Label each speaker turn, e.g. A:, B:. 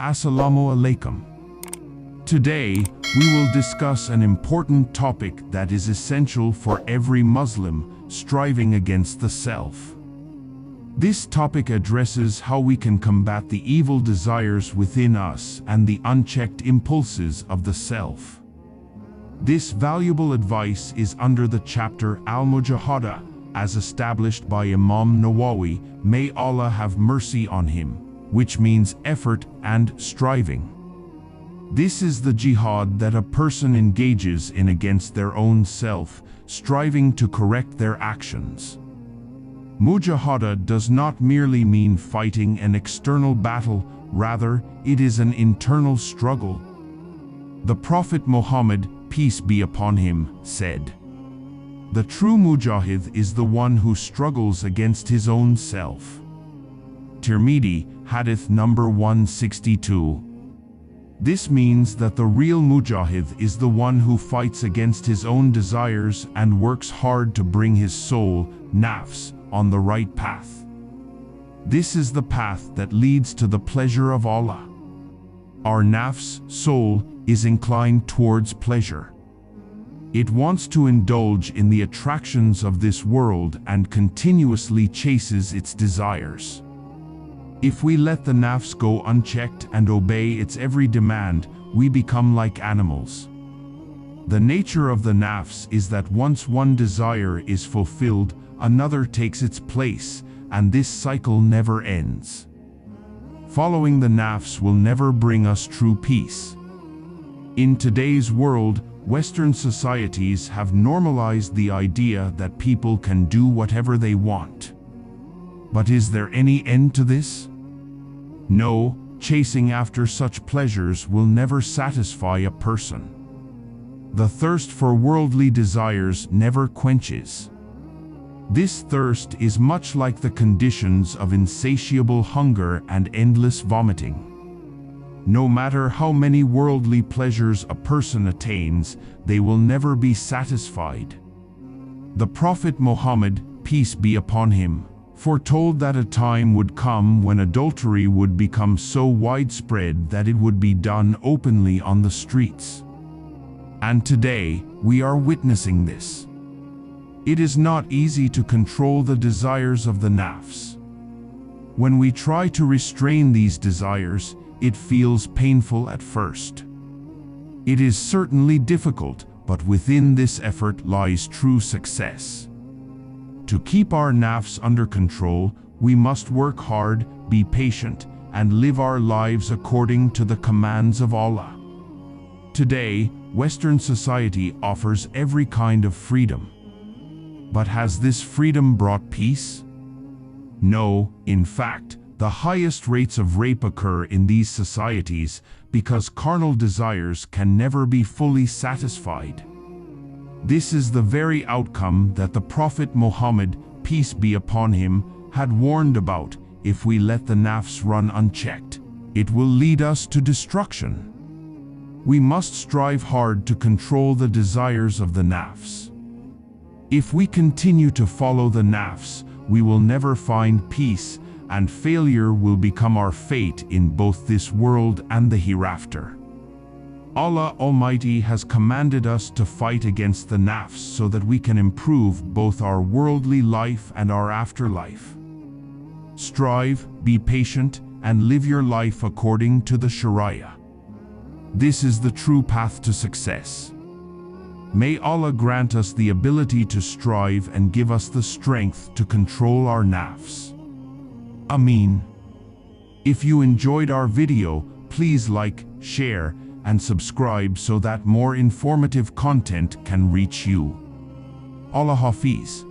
A: Assalamu alaikum. Today, we will discuss an important topic that is essential for every Muslim striving against the self. This topic addresses how we can combat the evil desires within us and the unchecked impulses of the self. This valuable advice is under the chapter Al-Mujahada, as established by Imam Nawawi, may Allah have mercy on him, which means effort and striving. This is the jihad that a person engages in against their own self, striving to correct their actions. Mujahada does not merely mean fighting an external battle, rather, it is an internal struggle. The Prophet Muhammad, peace be upon him, said, "The true mujahid is the one who struggles against his own self." Tirmidhi, Hadith number 162. This means that the real mujahid is the one who fights against his own desires and works hard to bring his soul, nafs, on the right path. This is the path that leads to the pleasure of Allah. Our nafs, soul, is inclined towards pleasure. It wants to indulge in the attractions of this world and continuously chases its desires. If we let the nafs go unchecked and obey its every demand, we become like animals. The nature of the nafs is that once one desire is fulfilled, another takes its place, and this cycle never ends. Following the nafs will never bring us true peace. In today's world, Western societies have normalized the idea that people can do whatever they want. But is there any end to this? No, chasing after such pleasures will never satisfy a person. The thirst for worldly desires never quenches. This thirst is much like the conditions of insatiable hunger and endless vomiting. No matter how many worldly pleasures a person attains, they will never be satisfied. The Prophet Muhammad, peace be upon him, foretold that a time would come when adultery would become so widespread that it would be done openly on the streets. And today, we are witnessing this. It is not easy to control the desires of the nafs. When we try to restrain these desires, it feels painful at first. It is certainly difficult, but within this effort lies true success. To keep our nafs under control, we must work hard, be patient, and live our lives according to the commands of Allah. Today, Western society offers every kind of freedom. But has this freedom brought peace? No, in fact, the highest rates of rape occur in these societies because carnal desires can never be fully satisfied. This is the very outcome that the Prophet Muhammad, peace be upon him, had warned about. If we let the nafs run unchecked, it will lead us to destruction. We must strive hard to control the desires of the nafs. If we continue to follow the nafs, we will never find peace, and failure will become our fate in both this world and the hereafter. Allah Almighty has commanded us to fight against the nafs so that we can improve both our worldly life and our afterlife. Strive, be patient, and live your life according to the Sharia. This is the true path to success. May Allah grant us the ability to strive and give us the strength to control our nafs. Ameen. If you enjoyed our video, please like, share, and subscribe so that more informative content can reach you. Allah Hafiz.